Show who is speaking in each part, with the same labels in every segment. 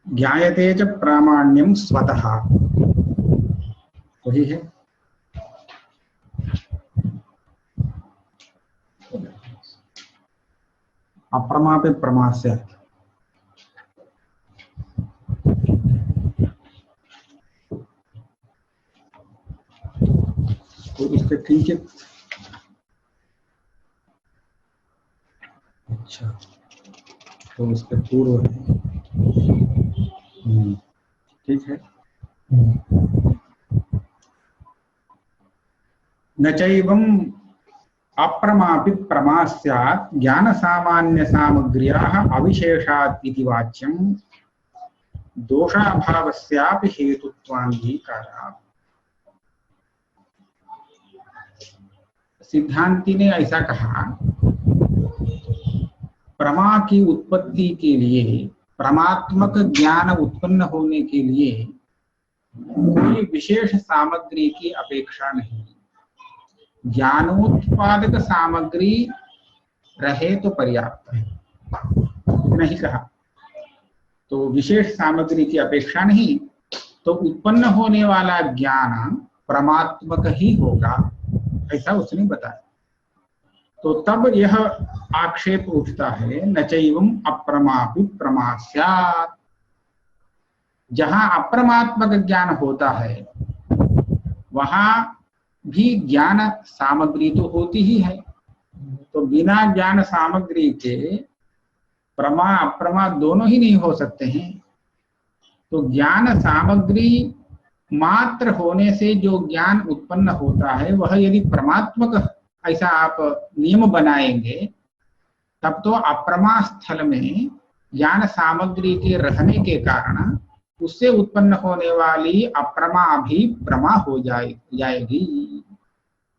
Speaker 1: ज्ञायते च प्रामाण्यम स्वतः, वही है। अप्रमा पे प्रमा से, तो इसके किंचित, अच्छा तो इसके पूर्व है, ठीक है। न चैवम् अप्रमापि प्रमा स्यात् ज्ञान सामान्य सामग्र्याः अविशेषात् इति वाच्यं दोषाभावस्यापि हेतुत्वाङ्गीकारात्। सिद्धांती ने ऐसा कहा, प्रमा की उत्पत्ति के लिए, परमात्मक ज्ञान उत्पन्न होने के लिए कोई विशेष सामग्री की अपेक्षा नहीं। ज्ञानोत्पादक सामग्री रहे तो पर्याप्त है, नहीं कहा। तो विशेष सामग्री की अपेक्षा नहीं, तो उत्पन्न होने वाला ज्ञान परमात्मक ही होगा, ऐसा उसने बताया। तो तब यह आक्षेप उठता है, न चैवम् अप्रमापि प्रमा स्यात्। जहां अप्रमात्मक ज्ञान होता है वहां भी ज्ञान सामग्री तो होती ही है। तो बिना ज्ञान सामग्री के प्रमा अप्रमा दोनों ही नहीं हो सकते हैं। तो ज्ञान सामग्री मात्र होने से जो ज्ञान उत्पन्न होता है वह यदि परमात्मक ऐसा आप नियम बनाएंगे, तब तो अप्रमा स्थल में ज्ञान सामग्री के रहने के कारण उससे उत्पन्न होने वाली अप्रमा भी प्रमा हो जाएगी।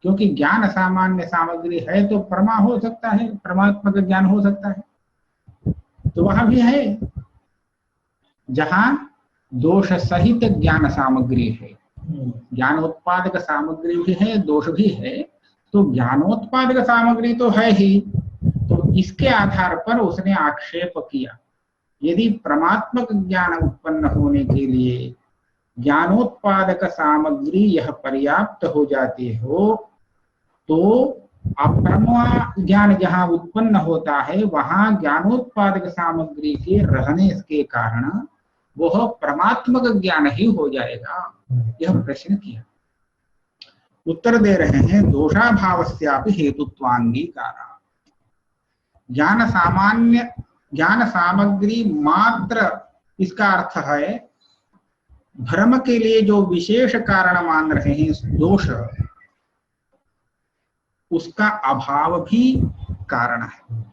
Speaker 1: क्योंकि ज्ञान सामान्य सामग्री है तो प्रमा हो सकता है, परमात्मक ज्ञान हो सकता है। तो वह भी है जहां दोष सहित ज्ञान सामग्री है, ज्ञानोत्पादक सामग्री भी है, दोष भी है। तो ज्ञानोत्पादक सामग्री तो है ही, तो इसके आधार पर उसने आक्षेप किया, यदि परमात्मक ज्ञान उत्पन्न होने के लिए ज्ञानोत्पादक सामग्री यह पर्याप्त हो जाती हो, तो अप्रमा ज्ञान जहां उत्पन्न होता है वहां ज्ञानोत्पादक सामग्री के रहने के कारण वह परमात्मक ज्ञान ही हो जाएगा। यह प्रश्न किया। उत्तर दे रहे हैं, दोषाभावस्यापि हेतुत्वांगीकारा। ज्ञान सामग्री मात्र, इसका अर्थ है भ्रम के लिए जो विशेष कारण मान रहे हैं दोष, उसका अभाव भी कारण है।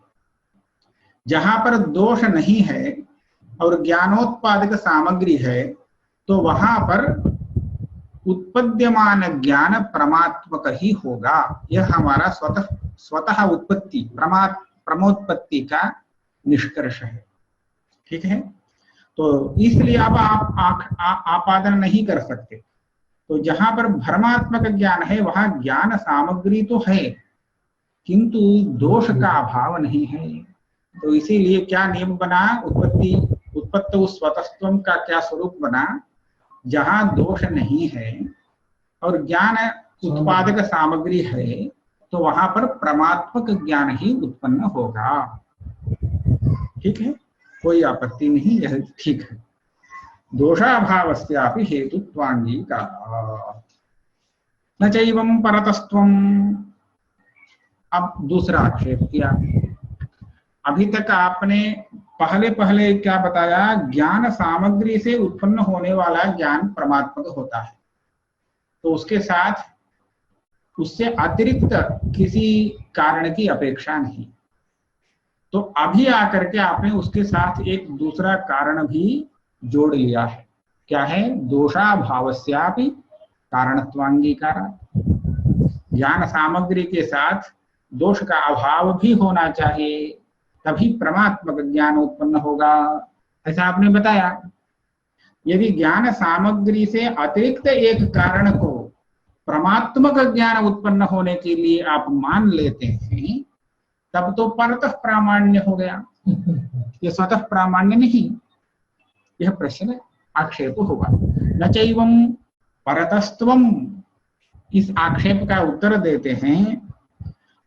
Speaker 1: जहां पर दोष नहीं है और ज्ञानोत्पादक सामग्री है, तो वहां पर उत्पद्यमान ज्ञान परमात्मक ही होगा। यह हमारा स्वतः उत्पत्ति, प्रमोत्पत्ति का निष्कर्ष है। ठीक है। तो इसलिए अब आप आपादन नहीं कर सकते। तो जहां पर भ्रमात्मक ज्ञान है वहां ज्ञान सामग्री तो है, किंतु दोष का अभाव नहीं है। तो इसीलिए क्या नियम बना, उत्पत्ति स्वतस्त्वम का क्या स्वरूप बना, जहां दोष नहीं है और ज्ञान उत्पादक सामग्री है, तो वहां पर परमात्मक ज्ञान ही उत्पन्न होगा। ठीक है, कोई आपत्ति नहीं, यह ठीक है। दोषाभावस्यापि हेतुत्वांगीकारः। न चैवं परतस्त्वम्। अब दूसरा आक्षेप किया। अभी तक आपने पहले क्या बताया, ज्ञान सामग्री से उत्पन्न होने वाला ज्ञान परमात्मक होता है, तो उसके साथ उससे अतिरिक्त किसी कारण की अपेक्षा नहीं। तो अभी आकर के आपने उसके साथ एक दूसरा कारण भी जोड़ लिया है। क्या है? दोषाभावस्यापि कारणत्वांगीकारा। ज्ञान सामग्री के साथ दोष का अभाव भी होना चाहिए, तभी परमात्मक ज्ञान उत्पन्न होगा, ऐसा आपने बताया। यदि ज्ञान सामग्री से अतिरिक्त एक कारण को परमात्मक ज्ञान उत्पन्न होने के लिए आप मान लेते हैं, तब तो परतः प्रामाण्य हो गया, ये स्वतः प्रामाण्य नहीं। यह प्रश्न आक्षेप हुआ। न चैवं परतस्त्वम, इस आक्षेप का उत्तर देते हैं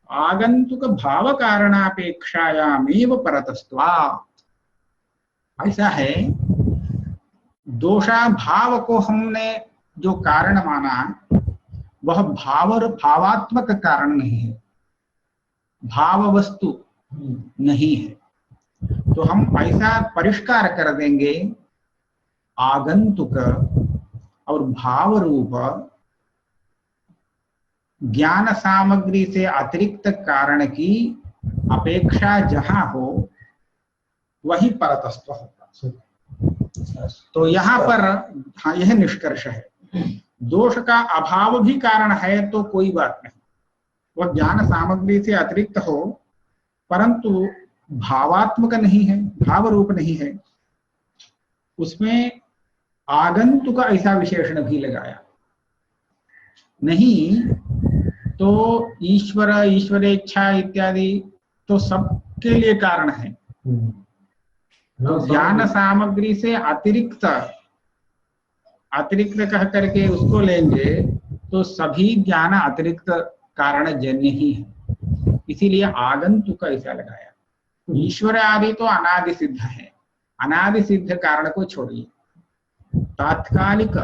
Speaker 1: आगंतुक भाव कारणापेक्षायामेव परतस्त्वात्। ऐसा है, दोषा भाव को हमने जो कारण माना वह भावात्मक कारण नहीं है, भाव वस्तु नहीं है। तो हम ऐसा परिष्कार कर देंगे, आगंतुक और भाव रूप ज्ञान सामग्री से अतिरिक्त कारण की अपेक्षा जहां हो वही परतस्त्व होगा। तो यहाँ पर हाँ, यह निष्कर्ष है। दोष का अभाव भी कारण है तो कोई बात नहीं, वह ज्ञान सामग्री से अतिरिक्त हो परंतु भावात्मक नहीं है, भाव रूप नहीं है, उसमें आगंतुक ऐसा विशेषण भी लगाया। नहीं तो ईश्वर, ईश्वरेच्छा इत्यादि तो सबके लिए कारण है। तो ज्ञान सामग्री से अतिरिक्त कह करके उसको लेंगे तो सभी ज्ञान अतिरिक्त कारण जन्य ही है, इसीलिए आगंतुक ऐसा लगाया। ईश्वर आदि तो अनादि सिद्ध है, अनादि सिद्ध कारण को छोड़िए, तात्कालिक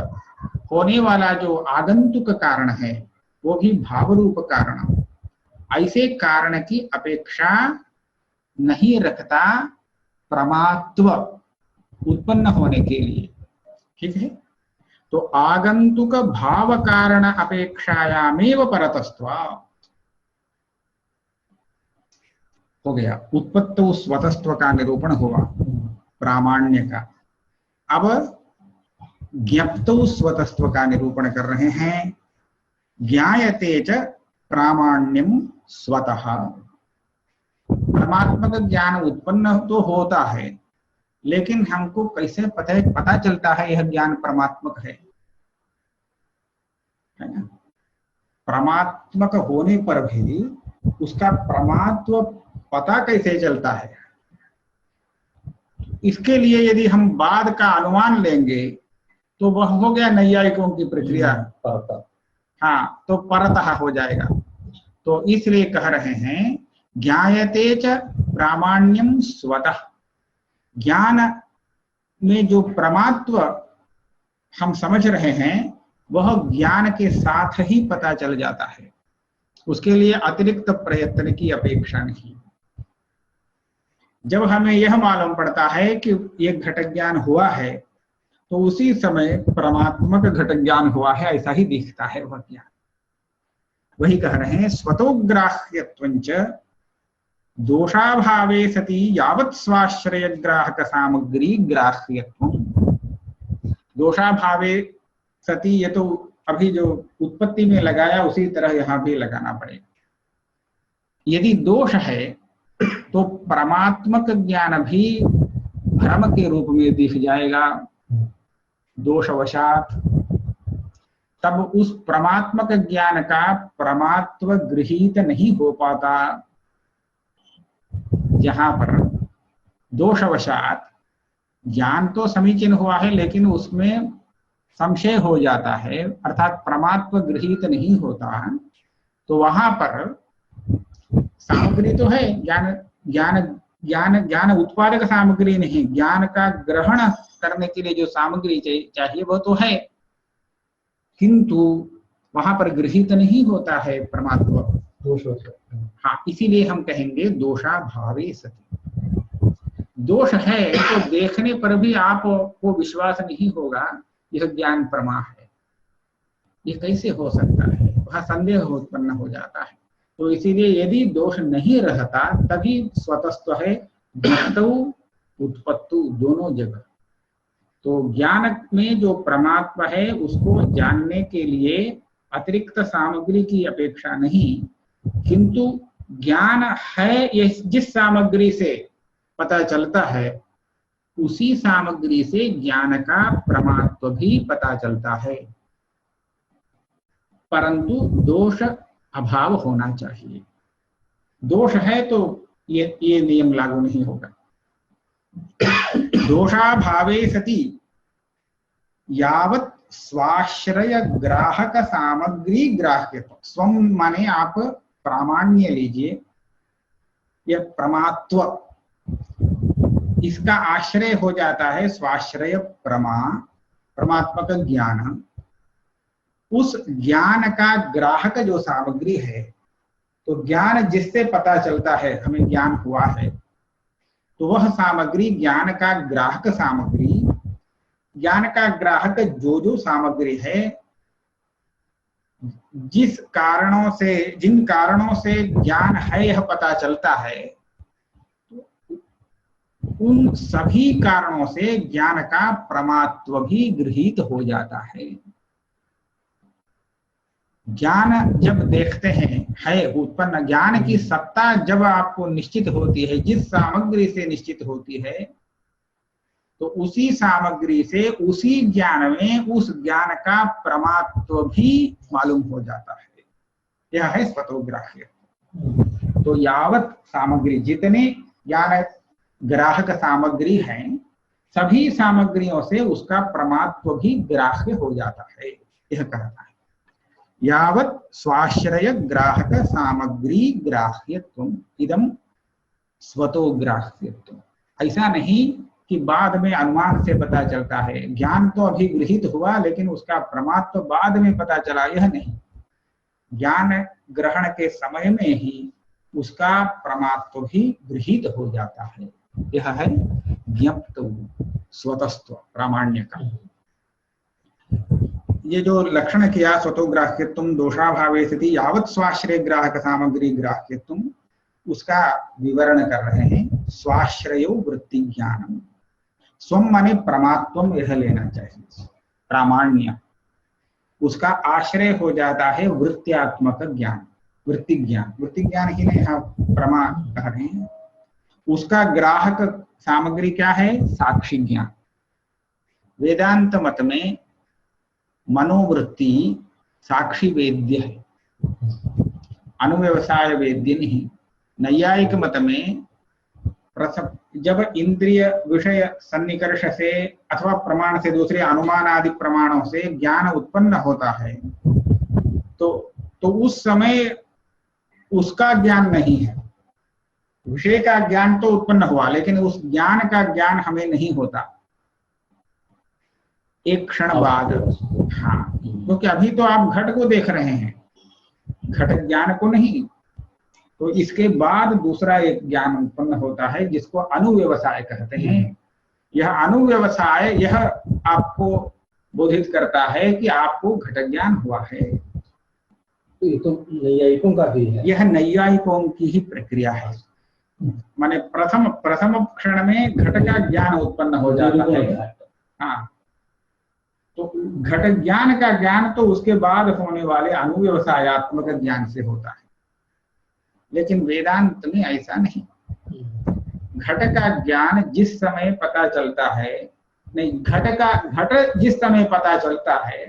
Speaker 1: होने वाला जो आगंतुक कारण है वो भी भाव रूप कारण, ऐसे कारण की अपेक्षा नहीं रखता प्रमात्व उत्पन्न होने के लिए। ठीक है, तो आगंतुक भाव कारण अपेक्षायामेव परतस्त्वात् हो गया। उत्पत्तौ स्वतस्त्व का निरूपण हुआ प्रामाण्य का। अब ज्ञप्तौ स्वतस्त्व का निरूपण कर रहे हैं। ज्ञायते च प्रामाण्यम स्वतः, परमात्मक ज्ञान उत्पन्न तो होता है, लेकिन हमको कैसे पता चलता है यह ज्ञान परमात्मक है ना? परमात्मक होने पर भी उसका परमात्व पता कैसे चलता है? इसके लिए यदि हम बाद का अनुमान लेंगे तो वह हो गया नैयायिकों की प्रक्रिया। हाँ, तो परतः हो जाएगा। तो इसलिए कह रहे हैं ज्ञायते च प्रामाण्यम स्वतः, ज्ञान में जो परमात्व हम समझ रहे हैं वह ज्ञान के साथ ही पता चल जाता है, उसके लिए अतिरिक्त प्रयत्न की अपेक्षा नहीं। जब हमें यह मालूम पड़ता है कि एक घट ज्ञान हुआ है तो उसी समय परमात्मक घट ज्ञान हुआ है ऐसा ही दिखता है वह ज्ञान। वही कह रहे हैं स्वतोग्राह्यत्वंच दोषाभावे सति यावत् स्वाश्रय ग्राहक सामग्री ग्राह्यत्वम्। दोषाभावे सति, ये तो अभी जो उत्पत्ति में लगाया उसी तरह यहां भी लगाना पड़ेगा। यदि दोष है तो परमात्मक ज्ञान भी भ्रम के रूप में दिख जाएगा दोषवशात। तब उस परमात्मक ज्ञान का परमात्व गृहीत नहीं हो पाता। जहां पर दोषवशात ज्ञान तो समीचीन हुआ है लेकिन उसमें संशय हो जाता है, अर्थात परमात्व गृहीत नहीं होता, तो वहां पर सामग्री तो है, ज्ञान ज्ञान ज्ञान ज्ञान उत्पादक सामग्री नहीं, ज्ञान का ग्रहण करने के लिए जो सामग्री चाहिए वह तो है, किंतु वहां पर गृहीत नहीं होता है परमात्मा। हाँ, इसीलिए हम कहेंगे दोषाभावे सति। दोष है तो देखने पर भी आपको विश्वास नहीं होगा यह ज्ञान प्रमा है, ये कैसे हो सकता है, वहां संदेह उत्पन्न हो जाता है। तो इसीलिए यदि दोष नहीं रहता तभी स्वतस्त्व है, ज्ञातौ उत्पत्तु दोनों जगह। तो ज्ञान में जो परमात्मा है उसको जानने के लिए अतिरिक्त सामग्री की अपेक्षा नहीं, किंतु ज्ञान है ये जिस सामग्री से पता चलता है उसी सामग्री से ज्ञान का परमात्व भी पता चलता है, परंतु दोष अभाव होना चाहिए। दोष है तो ये नियम लागू नहीं होगा। दोषाभावे सति यावत् स्वाश्रय ग्राहक सामग्री ग्राह्यत्व। स्वम माने आप प्रामाण्य लीजिए, यह प्रमात्व, इसका आश्रय हो जाता है स्वाश्रय परमात्मक ज्ञान। उस ज्ञान का ग्राहक जो सामग्री है, तो ज्ञान जिससे पता चलता है हमें ज्ञान हुआ है, तो वह सामग्री ज्ञान का ग्राहक सामग्री, ज्ञान का ग्राहक जो सामग्री है, जिन कारणों से ज्ञान है यह पता चलता है, उन सभी कारणों से ज्ञान का प्रमात्व भी गृहीत हो जाता है। ज्ञान जब देखते हैं है उत्पन्न, ज्ञान की सत्ता जब आपको निश्चित होती है, जिस सामग्री से निश्चित होती है, तो उसी सामग्री से उसी ज्ञान में उस ज्ञान का प्रमात्व भी मालूम हो जाता है। यह है स्वतोग्राह्य। तो यावत सामग्री, जितने ज्ञान ग्राहक सामग्री हैं, सभी सामग्रियों से उसका प्रमात्व भी ग्राह्य हो जाता है, यह कहना है। यावत् स्वाश्रय ग्राहक सामग्री ग्राह्यत्वम् इदं स्वतो ग्राह्यत्वम्। ऐसा नहीं कि बाद में अनुमान से पता चलता है, ज्ञान तो अभी गृहीत हुआ लेकिन उसका प्रमात्व बाद में पता चला, यह नहीं। ज्ञान ग्रहण के समय में ही उसका प्रमात्व भी गृहीत हो जाता है। यह है ज्ञप्तो स्वतस्त्व प्रामाण्य का। ये जो लक्षण किया स्वतोग्राह्यत्वम् दोषाभावे स्थिति यावत् स्वाश्रय ग्राहक सामग्री ग्राह्यत्वम्, उसका विवरण कर रहे हैं। स्वाश्रयो वृत्ति ज्ञानम, स्वम माने प्रमात्वम, यह लेना चाहिए। प्रामाण्य, उसका आश्रय हो जाता है वृत्त्यात्मक ज्ञान, वृत्ति ज्ञान। वृत्ति ज्ञान ही नहीं, यहाँ प्रमा कह रहे हैं। उसका ग्राहक सामग्री क्या है? साक्षी ज्ञान। वेदांत मत में मनोवृत्ति साक्षी वेद्य है, अनुव्यवसाय वेद्य नहीं। नैयायिक मत में जब इंद्रिय विषय सन्निकर्ष से अथवा प्रमाण से, दूसरे अनुमान आदि प्रमाणों से ज्ञान उत्पन्न होता है, तो उस समय उसका ज्ञान नहीं है। विषय का ज्ञान तो उत्पन्न हुआ, लेकिन उस ज्ञान का ज्ञान हमें नहीं होता एक क्षण बाद। हाँ, क्योंकि अभी तो आप घट को देख रहे हैं, घट ज्ञान को नहीं। तो इसके बाद दूसरा एक ज्ञान उत्पन्न होता है जिसको अनुव्यवसाय कहते हैं। यह अनुव्यवसाय यह आपको बोधित करता है कि आपको घट ज्ञान हुआ है।
Speaker 2: ये तो नैयायिकों का भी है,
Speaker 1: यह नैयायिकों की ही प्रक्रिया है। माने प्रथम क्षण में घट का ज्ञान उत्पन्न हो जाता है। हाँ, तो घट ज्ञान का ज्ञान तो उसके बाद होने वाले अनुव्यवसायात्मक ज्ञान से होता है। लेकिन वेदांत में ऐसा नहीं। घट का ज्ञान जिस समय पता चलता है, नहीं, घट जिस समय पता चलता है,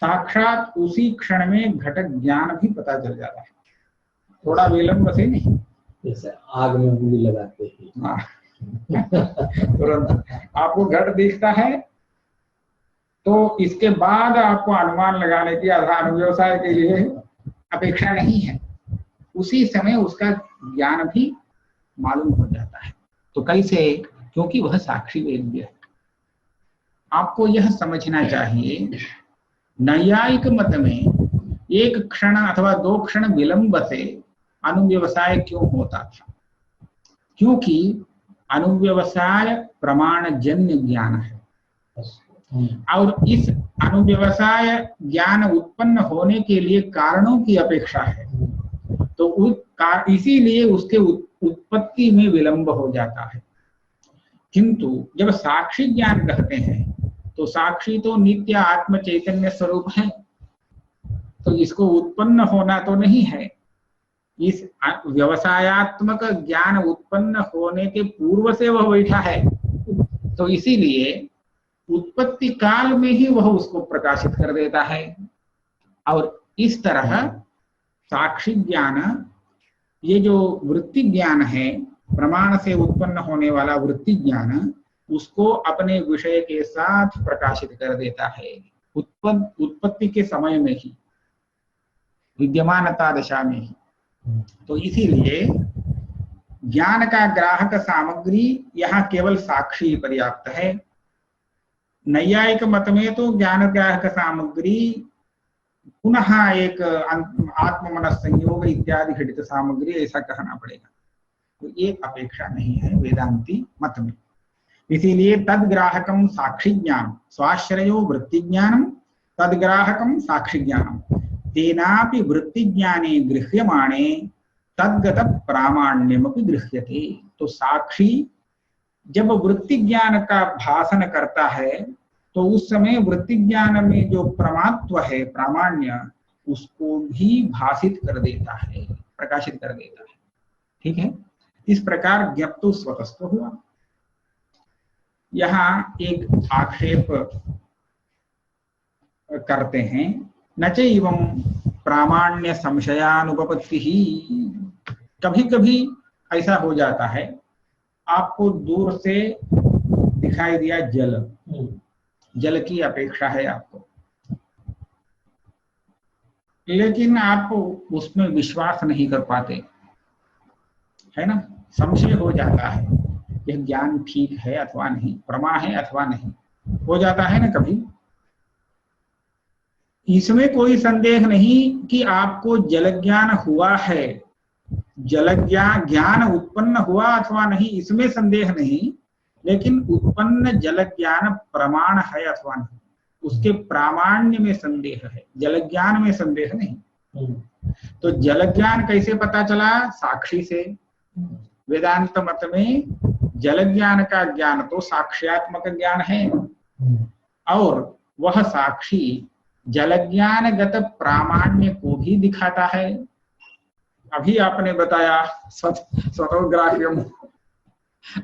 Speaker 1: साक्षात उसी क्षण में घट ज्ञान भी पता चल जाता है, थोड़ा विलंब से नहीं।
Speaker 2: जैसे आग में उंगली लगाते हैं,
Speaker 1: तुरंत आपको घट दिखता है तो इसके बाद आपको अनुमान लगाने की आधार व्यवसाय के लिए अपेक्षा नहीं है, उसी समय उसका ज्ञान भी मालूम हो जाता है। तो कैसे? क्योंकि वह साक्षी वेद्य है। आपको यह समझना चाहिए, नैयायिक मत में एक क्षण अथवा 2 क्षण विलंब से अनुव्यवसाय क्यों होता था? क्योंकि अनुव्यवसाय प्रमाण जन्य ज्ञान है, और इस अनुव्यवसाय ज्ञान उत्पन्न होने के लिए कारणों की अपेक्षा है, तो इसीलिए उसके उत्पत्ति में विलंब हो जाता है। किंतु जब साक्षी ज्ञान कहते हैं तो साक्षी तो नित्य आत्म चैतन्य स्वरूप है, तो इसको उत्पन्न होना तो नहीं है। इस व्यवसायात्मक ज्ञान उत्पन्न होने के पूर्व से वह बैठा है, तो इसीलिए उत्पत्ति काल में ही वह उसको प्रकाशित कर देता है। और इस तरह साक्षी ज्ञान, ये जो वृत्ति ज्ञान है, प्रमाण से उत्पन्न होने वाला वृत्ति ज्ञान, उसको अपने विषय के साथ प्रकाशित कर देता है, उत्पत्ति के समय में ही, विद्यमानता दशा में ही। तो इसीलिए ज्ञान का ग्राहक सामग्री यहाँ केवल साक्षी पर्याप्त है। नैयायिक मत में तो ज्ञान ग्राहक सामग्री पुनः एक आत्म मनस संयोग इत्यादि घटित सामग्री ऐसा कहना पड़ेगा, तो ये अपेक्षा नहीं है वेदांती मत में। इसीलिए तद्ग्राहकम साक्षी ज्ञान स्वाश्रयो वृत्ति ज्ञानम तद्ग्राहकम साक्षी ज्ञानम तेनापि वृत्ति ज्ञाने गृह्यमाणे तद्गत प्रामाण्यमपि गृह्यते। तो साक्षी जब वृत्ति ज्ञान का भाषण करता है तो उस समय वृत्ति ज्ञान में जो प्रमात्व है, प्रामाण्य, उसको भी भाषित कर देता है, प्रकाशित कर देता है। ठीक है, इस प्रकार ज्ञप्तो स्वतस्थ हुआ। यहाँ एक आक्षेप करते हैं, न चैवं प्रामाण्य संशयानुपपत्ति ही। कभी कभी ऐसा हो जाता है, आपको दूर से दिखाई दिया जल, जल की अपेक्षा है आपको, लेकिन आप उसमें विश्वास नहीं कर पाते, है ना, संशय हो जाता है, यह ज्ञान ठीक है अथवा नहीं, प्रमा है अथवा नहीं, हो जाता है ना कभी। इसमें कोई संदेह नहीं कि आपको जल ज्ञान हुआ है, जल ज्ञान उत्पन्न हुआ अथवा नहीं, इसमें संदेह नहीं, लेकिन उत्पन्न जल ज्ञान प्रमाण है अथवा नहीं, उसके प्रामाण्य में संदेह है, जल ज्ञान में संदेह नहीं। तो जल ज्ञान कैसे पता चला? साक्षी से। वेदांत मत में जल ज्ञान का ज्ञान तो साक्ष्यात्मक ज्ञान है, और वह साक्षी जल ज्ञानगत प्रामाण्य को भी दिखाता है। अभी आपने बताया स्वतोग्राह्यम,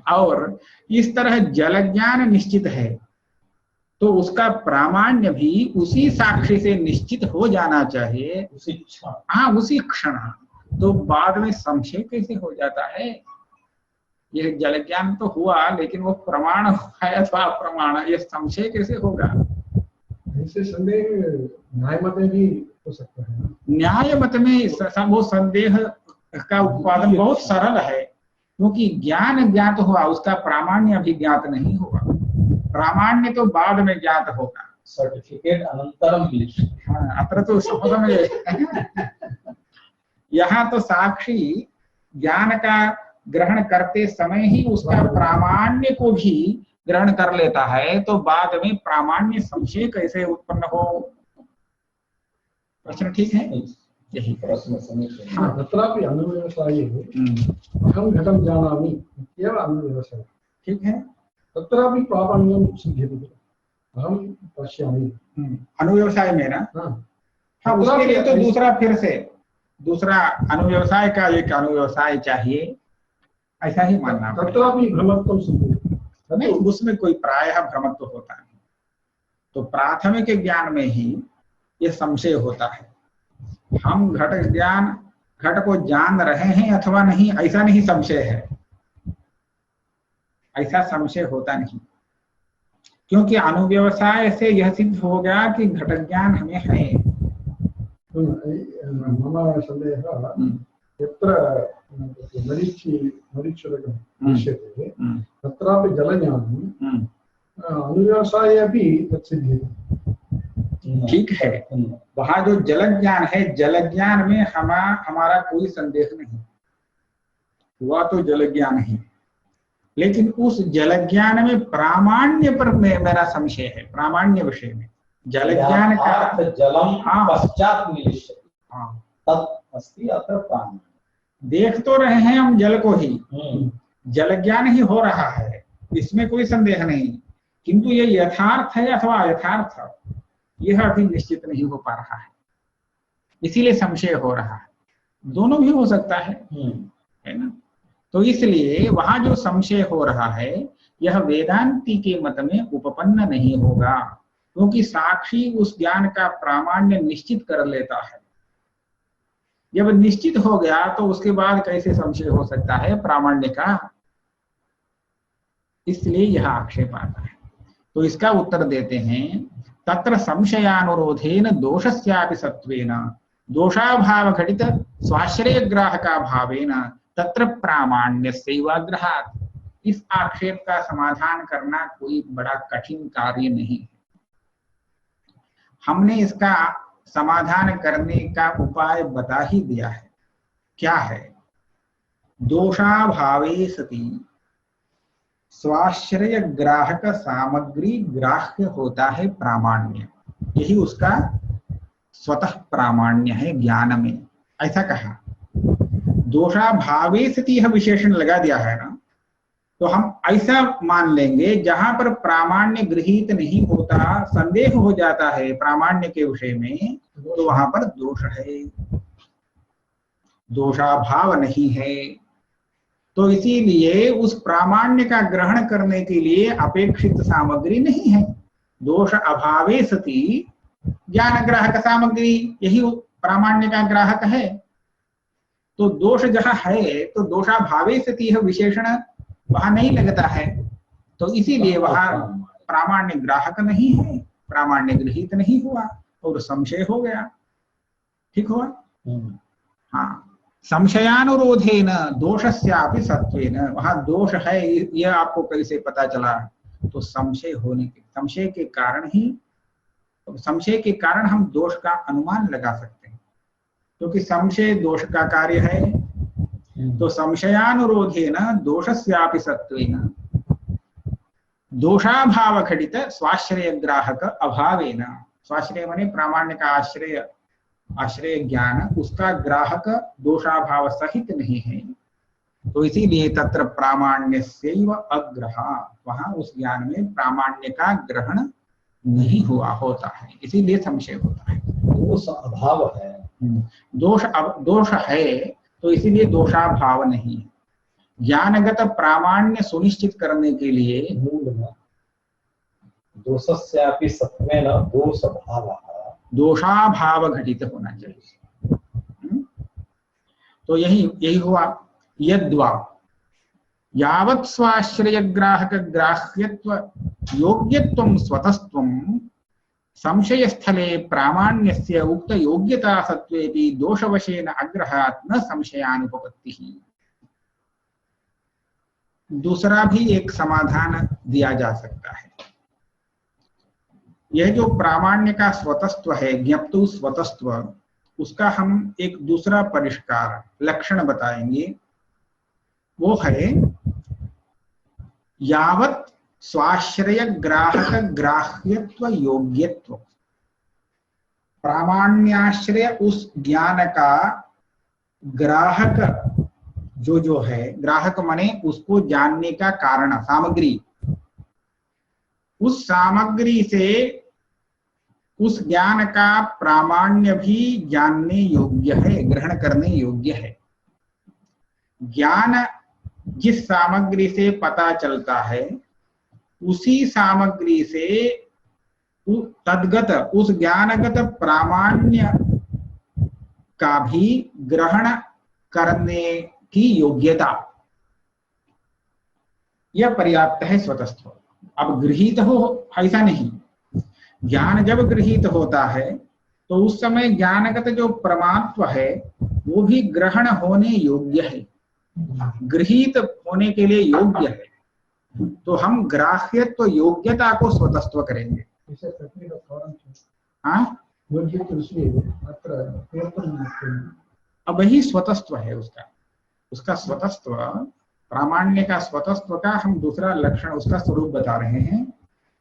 Speaker 1: और इस तरह जल ज्ञान निश्चित है तो उसका प्रामाण्य भी उसी साक्षी से निश्चित हो जाना चाहिए, उसी क्षण। हाँ, उसी क्षण। तो बाद में संशय कैसे हो जाता है? यह जल ज्ञान तो हुआ, लेकिन वो प्रमाण है अथवा अप्रमाण, यह संशय कैसे होगा?
Speaker 2: ऐसे संदेह न्याय मत में भी हो सकता है। न्याय
Speaker 1: मत में वो संदेह का उत्पादन बहुत सरल है, क्योंकि ज्ञान ज्ञात हुआ, उसका प्रामाण्य अभी ज्ञात नहीं हुआ, प्रामाण्य तो बाद में ज्ञात होगा।
Speaker 2: सर्टिफिकेट अनंतरम।
Speaker 1: हाँ, अत्र तो समझ यहाँ तो साक्षी ज्ञान का ग्रहण करते समय ही उसका प्रामाण्य को भी ग्रहण कर लेता है, तो बाद में प्रामाण्य संशय कैसे उत्पन्न हो? प्रश्न ठीक है? यही प्रश्न
Speaker 2: समीचीनः। तत्रापि अनुव्यवसाये अहं घटं जानामि इत्येव अनुव्यवसायः।
Speaker 1: ठीक है,
Speaker 2: तत्रापि प्रामाण्यं सिद्ध्यति, अहं पश्यामि।
Speaker 1: अनुव्यवसाय में ना, हाँ, उसके लिए तो दूसरा, फिर से दूसरा अनुव्यवसाय का एक अनुव्यवसाय चाहिए, ऐसा ही मानना।
Speaker 2: तत्रापि भ्रमत्वं सिद्ध्यति,
Speaker 1: नहीं, उसमें कोई प्रायः भ्रमत्व होता नहीं। तो प्राथमिक ज्ञान में ही ये संशय होता है, हम घट को जान रहे हैं अथवा नहीं, ऐसा नहीं संशय है, ऐसा संशय होता नहीं, क्योंकि अनुव्यवसाय से यह सिद्ध हो गया कि घट ज्ञान हमें है।
Speaker 2: मम संदेहः यत्र मरीचिरकं दृश्यते तत्रापि जलज्ञानम् अनुव्यवसाये अपि तत्सिद्ध्यति।
Speaker 1: ठीक है, वहां जो जल ज्ञान है, जल ज्ञान में हमारा कोई संदेह नहीं हुआ, तो जल ज्ञान ही, लेकिन उस जल ज्ञान में प्रामाण्य पर मेरा संशय है, प्रामाण्य विषय में। जल ज्ञान का
Speaker 2: जलम पश्चात मिलिष्यति, तत् अस्ति अत्र प्रामाण्य।
Speaker 1: देख तो रहे हैं हम जल को ही, जल ज्ञान ही हो रहा है, इसमें कोई संदेह नहीं, किंतु ये यथार्थ है अथवा अयथार्थ, यह अभी निश्चित नहीं हो पा रहा है, इसीलिए संशय हो रहा है। दोनों भी हो सकता है ना? तो इसलिए वहां जो संशय हो रहा है, यह वेदांती के मत में उपपन्न नहीं होगा, क्योंकि साक्षी उस ज्ञान का प्रामाण्य निश्चित कर लेता है। जब निश्चित हो गया तो उसके बाद कैसे संशय हो सकता है प्रामाण्य का? इसलिए यह आक्षेप आता है। तो इसका उत्तर देते हैं, तत्र संशयानुरोधेन दोषस्यापि सत्वेन दोषाभाव घटित स्वाश्रय ग्राहका भावेन तत्र प्रामाण्यस्यैवाग्रहात्। इस आक्षेप का समाधान करना कोई बड़ा कठिन कार्य नहीं है। हमने इसका समाधान करने का उपाय बता ही दिया है। क्या है? दोषाभावे सति स्वाश्रय ग्राहक सामग्री ग्राह्य होता है प्रामाण्य। यही उसका स्वतः प्रामाण्य है ज्ञान में, ऐसा कहा। दोषाभावे सति यह विशेषण लगा दिया है ना, तो हम ऐसा मान लेंगे जहां पर प्रामाण्य गृहीत नहीं होता, संदेह हो जाता है प्रामाण्य के विषय में, तो वहां पर दोष है, दोषाभाव नहीं है। तो इसीलिए उस प्रामाण्य का ग्रहण करने के लिए अपेक्षित सामग्री नहीं है। दोष अभावे सति ज्ञान ग्राहक सामग्री, यही प्रामाण्य का ग्राहक है। तो दोष जहां है तो दोषाभावे सति यह विशेषण वहां नहीं लगता है, तो इसीलिए वहां प्रामाण्य ग्राहक नहीं है, प्रामाण्य गृहीत नहीं हुआ और संशय हो गया। ठीक हुआ? हाँ, संशयानुरोधेन दोषस्यापि सत्वेन, वहां दोष है यह आपको कैसे पता चला? तो संशय होने के, संशय के कारण ही, संशय के कारण हम दोष का अनुमान लगा सकते हैं, क्योंकि संशय दोष का कार्य है। तो संशयानुरोधेन दोषस्यापि सत्वेन दोषाभाव घटित स्वाश्रय ग्राहक अभावेन, स्वाश्रय माने प्रामाण्य का आश्रय, आश्रय ज्ञान, उसका ग्राहक दोषाभाव सहित नहीं है, तो इसीलिए तत्र प्रामाण्यस्यैव अग्रहा, वहां उस ज्ञान में प्रामाण्य का ग्रहण नहीं हुआ होता है, इसीलिए संशय होता है।
Speaker 3: दोष अभाव है,
Speaker 1: दोष है तो इसीलिए दोषाभाव नहीं है। ज्ञानगत प्रामाण्य सुनिश्चित करने के लिए
Speaker 3: दोषस्यापि सत्वेन दोषभावः,
Speaker 1: दोषाभाव घटित होना चाहिए। तो यही हुआ। यद्वा यावत् स्वाश्रय ग्राहक ग्राह्यत्व योग्यत्वं स्वतस्त्वं संशय स्थले प्रामाण्यस्य उक्त योग्यता सत्वेपि दोषवशेन अग्रहात् न संशयानुपपत्तिः। दूसरा भी एक समाधान दिया जा सकता है। यह जो प्रामाण्य का स्वतस्त्व है, ज्ञप्तु स्वतस्त्व, उसका हम एक दूसरा परिष्कार लक्षण बताएंगे। वो है यावत् स्वाश्रय ग्राहक ग्राह्यत्व योग्यत्व, प्रामाण्याश्रय उस ज्ञान का ग्राहक जो है, ग्राहक माने उसको जानने का कारण, सामग्री, उस सामग्री से उस ज्ञान का प्रामाण्य भी जानने योग्य है, ग्रहण करने योग्य है। ज्ञान जिस सामग्री से पता चलता है, उसी सामग्री से तद्गत उस ज्ञानगत प्रामाण्य का भी ग्रहण करने की योग्यता, यह पर्याप्त है स्वतस्त्व। अब गृहीत हो ऐसा नहीं, ज्ञान जब गृहीत होता है तो उस समय ज्ञानगत जो परमात्व है वो भी ग्रहण होने योग्य है, गृहीत होने के लिए योग्य है। तो हम ग्राह्यत्व योग्यता को स्वतस्त्व करेंगे। हाँ, अब वही स्वतस्त्व है उसका स्वतस्त्व, प्रामाण्य का स्वतस्त्व का हम दूसरा लक्षण, उसका स्वरूप बता रहे हैं।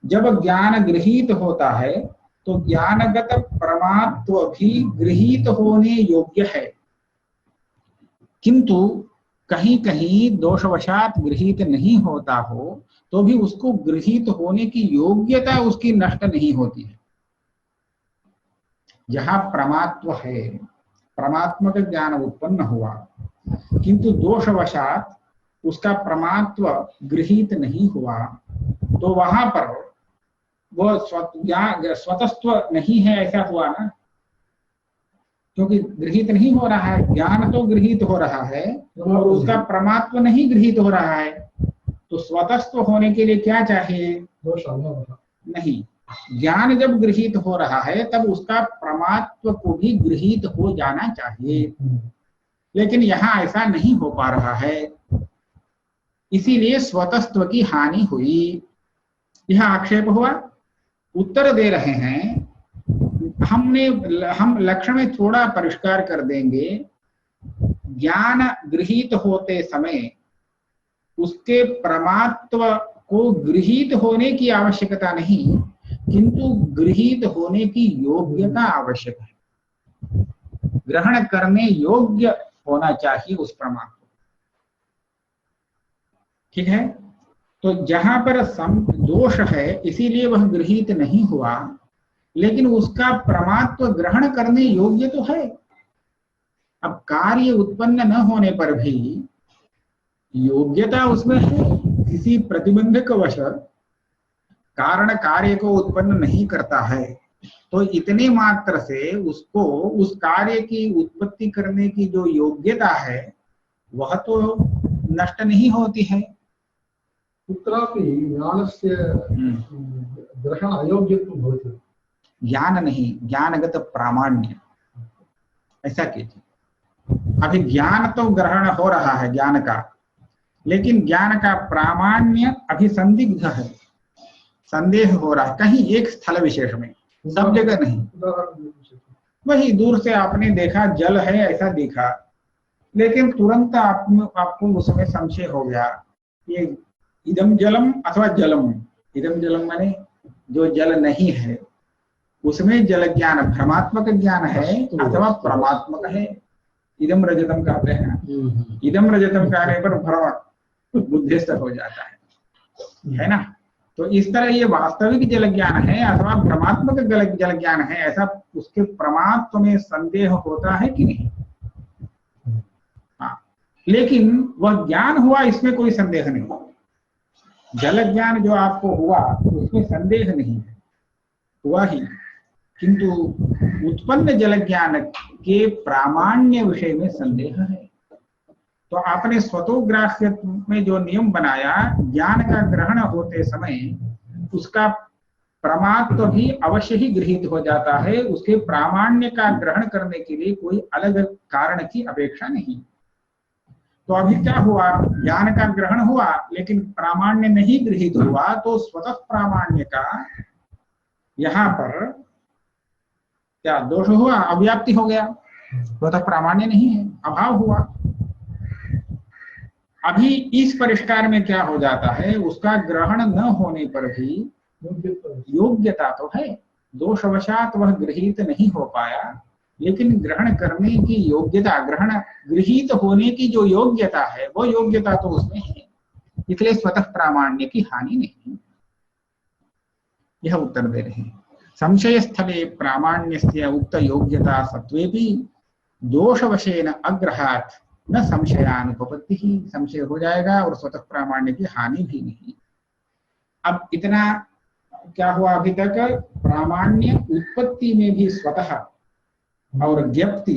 Speaker 1: जब ज्ञान गृहीत होता है तो ज्ञानगत परमात्व भी गृहीत होने योग्य है, किंतु कहीं कहीं दोषवशात गृहीत नहीं होता हो तो भी उसको गृहीत होने की योग्यता उसकी नष्ट नहीं होती है। जहां परमात्व है, परमात्मा का ज्ञान उत्पन्न हुआ, किंतु दोषवशात उसका परमात्व गृहीत नहीं हुआ, तो वहां पर वो स्वतस्त्व नहीं है, ऐसा हुआ ना, क्योंकि गृहीत नहीं हो रहा है। ज्ञान तो गृहीत हो रहा है और उसका परमात्व नहीं गृहीत हो रहा है, तो स्वतस्व होने के लिए क्या चाहिए?
Speaker 2: दोष अभाव।
Speaker 1: नहीं, ज्ञान जब गृहीत हो रहा है तब उसका प्रमात्व को भी गृहीत हो जाना चाहिए, लेकिन यहाँ ऐसा नहीं हो पा रहा है, इसीलिए स्वतस्व की हानि हुई। यह आक्षेप हुआ। उत्तर दे रहे हैं, हम लक्षण में थोड़ा परिष्कार कर देंगे। ज्ञान गृहीत होते समय उसके प्रमात्व को गृहीत होने की आवश्यकता नहीं, किंतु गृहीत होने की योग्यता आवश्यक है। ग्रहण करने योग्य होना चाहिए उस प्रमात्व। ठीक है, तो जहां पर दोष है इसीलिए वह गृहीत नहीं हुआ, लेकिन उसका प्रमात्व ग्रहण करने योग्य तो है। अब कार्य उत्पन्न न होने पर भी योग्यता उसमें है। किसी प्रतिबंधक वश कारण कार्य को उत्पन्न नहीं करता है, तो इतने मात्र से उसको उस कार्य की उत्पत्ति करने की जो योग्यता है वह तो नष्ट नहीं होती है।
Speaker 2: कुत्रापि ज्ञानस्य ग्रहण अयोग्यत्वं भवति।
Speaker 1: ज्ञान नहीं, ज्ञानगत प्रामाण्य, ऐसा कीजिए। अभी ज्ञान तो ग्रहण हो रहा है ज्ञान का, लेकिन ज्ञान का प्रामाण्य अभी संदिग्ध है, संदेह हो रहा है कहीं एक स्थल विशेष में, सब जगह नहीं। वही दूर से आपने देखा जल है ऐसा दिखा, लेकिन तुरंत आपको उसमें संशय हो गया, ये इदम जलम अथवा जलम। इदम जलम माने जो जल नहीं है, उसमें जल ज्ञान भ्रमात्मक ज्ञान है अथवा परमात्मक है। इदम रजतम कहते हैं, इदम रजतम कहने पर भ्रम बुद्धिस्त हो जाता है ना। तो इस तरह ये वास्तविक जल ज्ञान है अथवा भ्रमात्मक जल ज्ञान है, ऐसा उसके प्रमात्व में संदेह होता है कि नहीं? हाँ, लेकिन वह ज्ञान हुआ इसमें कोई संदेह नहीं। जल ज्ञान जो आपको हुआ उसमें संदेह नहीं है, हुआ ही, किंतु उत्पन्न जल ज्ञान के प्रामाण्य विषय में संदेह है। तो आपने स्वतोग्राह्य में जो नियम बनाया, ज्ञान का ग्रहण होते समय उसका प्रमात्व भी अवश्य ही गृहीत हो जाता है, उसके प्रामाण्य का ग्रहण करने के लिए कोई अलग कारण की अपेक्षा नहीं। तो अभी क्या हुआ, ज्ञान का ग्रहण हुआ लेकिन प्रामाण्य नहीं गृहीत हुआ, तो स्वतः प्रामाण्य का यहाँ पर क्या दोष हुआ? अव्याप्ति हो गया, स्वतः प्रामाण्य नहीं है, अभाव हुआ। अभी इस परिष्कार में क्या हो जाता है, उसका ग्रहण न होने पर भी योग्यता तो है, दोषवशात वह गृहीत नहीं हो पाया, लेकिन ग्रहण करने की योग्यता, ग्रहण गृहीत होने की जो योग्यता है वो योग्यता तो उसमें है, इसलिए स्वतः प्रामाण्य की हानि नहीं। यह उत्तर दे रहे हैं। संशय स्थले प्रामाण्यस्य उक्त योग्यता सत्वेपि दोषवशेन अग्रहात् न संशयानुपपत्ति ही, संशय हो जाएगा और स्वतः प्रामाण्य की हानि भी नहीं। अब इतना क्या हुआ अभी तक, प्रामाण्य उत्पत्ति में भी स्वतः और ज्ञप्ति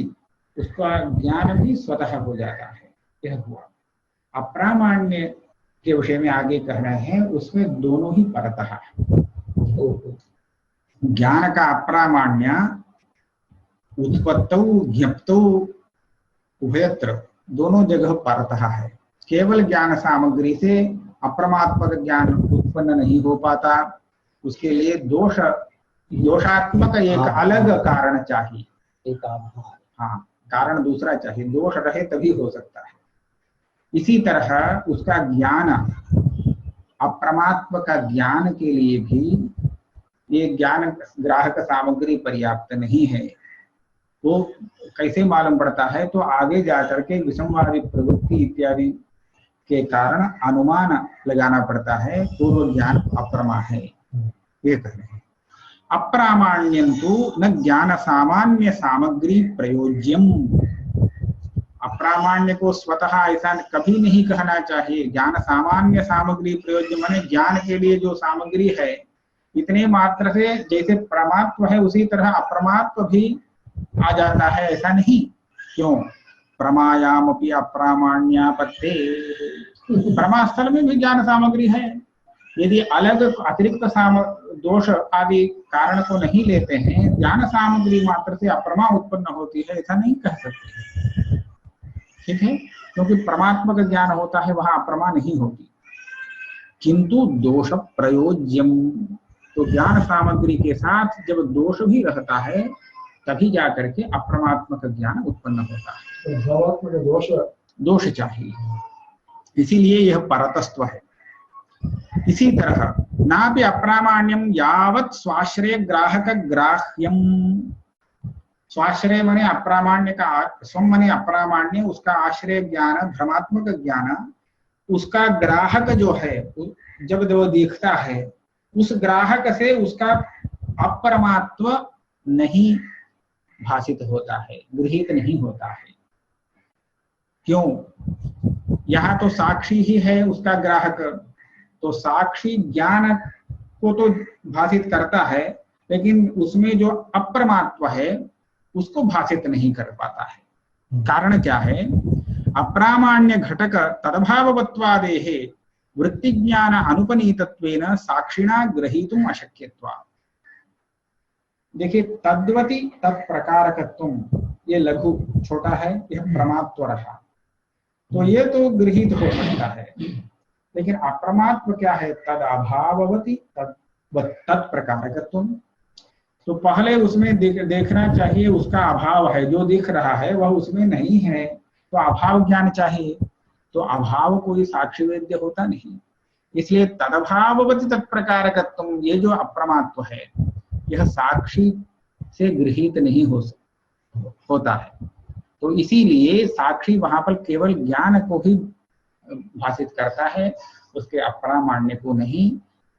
Speaker 1: उसका ज्ञान भी स्वतः हो जाता है, यह हुआ। अप्रामाण्य के विषय में आगे कह रहे हैं, उसमें दोनों ही परतः, ज्ञान का अप्रामाण्य उत्पत्तौ ज्ञप्तौ उभयत्र दोनों जगह परतः है। केवल ज्ञान सामग्री से अप्रमात्मक ज्ञान उत्पन्न नहीं हो पाता, उसके लिए दोषात्मक एक अलग कारण चाहिए,
Speaker 3: एक आधार,
Speaker 1: हाँ कारण दूसरा चाहिए, दोष रहे तभी हो सकता है। इसी तरह उसका ज्ञान, अप्रमात्म का ज्ञान के लिए भी ये ज्ञान ग्राहक सामग्री पर्याप्त नहीं है। तो कैसे मालूम पड़ता है, तो आगे जाकर के विषमवादी प्रवृत्ति इत्यादि के कारण अनुमान लगाना पड़ता है, पूर्व ज्ञान अप्रमा है, ये कह रहे हैं। अप्रामाण्यं तु न ज्ञान सामान्य सामग्री प्रयोज्यम। अप्रामाण्य को स्वतः ऐसा कभी नहीं कहना चाहिए। ज्ञान सामान्य सामग्री प्रयोज्य माने ज्ञान के लिए जो सामग्री है, इतने मात्र से जैसे प्रमात्व है उसी तरह अप्रमात्व भी आ जाता है, ऐसा नहीं। क्यों? प्रमायामपि अप्रामाण्यापत्ते, प्रमास्थल में भी ज्ञान सामग्री है। यदि अलग अतिरिक्त दोष आदि कारण को नहीं लेते हैं, ज्ञान सामग्री मात्र से अप्रमा उत्पन्न होती है, ऐसा नहीं कह सकते। ठीक है, क्योंकि परमात्मक ज्ञान होता है, वहां अप्रमा नहीं होती। किंतु दोष प्रयोज्यम, तो ज्ञान सामग्री के साथ जब दोष भी रहता है तभी जाकर के अप्रमात्मक ज्ञान उत्पन्न होता है।
Speaker 2: भावात्मक
Speaker 1: दोष चाहिए, इसीलिए यह परतस्त्व है। इसी तरह नापि अप्रामाण्यम यावत् स्वाश्रय ग्राहक ग्राह्यम, स्वाश्रय माने अप्रामाण्य का, स्वम माने अप्रामाण्य, उसका आश्रय ज्ञान भ्रमात्मक ज्ञान, उसका ग्राहक जो है जब वो देखता है, उस ग्राहक से उसका अपरमात्व नहीं भाषित होता है, गृहीत नहीं होता है। क्यों? यहाँ तो साक्षी ही है उसका ग्राहक, तो साक्षी ज्ञान को तो भाषित करता है, लेकिन उसमें जो अप्रमात्व है उसको भाषित नहीं कर पाता है। कारण क्या है? अप्रामाण्य घटक तदभाववत्वादेः वृत्तिज्ञान अनुपनीतत्वेन साक्षिणा ग्रहीतुम अशक्यत्वात्। देखिए, तद्वति तत्प्रकारकत्वम, ये लघु छोटा है, यह प्रमात्व रहा, तो ये तो गृहीत हो सकता है, लेकिन अप्रमात्व क्या है? तद अभाववती तत्प्रकारकत्वम। तो पहले उसमें देखना चाहिए उसका अभाव है, जो दिख रहा है वह उसमें नहीं है, तो अभाव ज्ञान चाहिए। तो अभाव कोई साक्षी वेद्य होता नहीं, इसलिए तदभाववती तत्प्रकारकत्वम, ये जो अप्रमात्व है यह साक्षी से गृहीत नहीं होता है। तो इसीलिए साक्षी वहां पर केवल ज्ञान को ही भाषित करता है, उसके अप्रामाण्य को नहीं।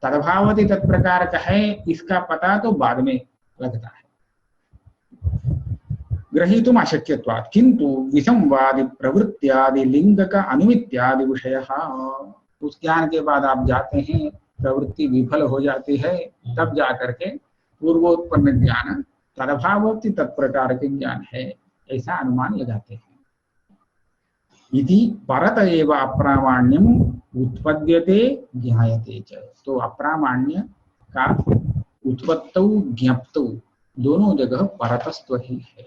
Speaker 1: तदभावती तत्प्रकारक है, इसका पता तो बाद में लगता है। ग्रहीतुम अशक्यत्वात् किंतु विसंवादि प्रवृत्त्यादि लिंग का अनुमित्यादि विषय, उस ज्ञान के बाद आप जाते हैं, प्रवृत्ति विफल हो जाती है, तब जाकर के पूर्वोत्पन्न ज्ञान तदभावती तत्प्रकार के ज्ञान है, ऐसा अनुमान लगाते हैं। इति परत एव अप्रामाण्यम उत्पद्यते ज्ञायते च, तो अप्रामाण्य का उत्पत्तौ ज्ञप्तौ दोनों जगह परतस्त्व ही है।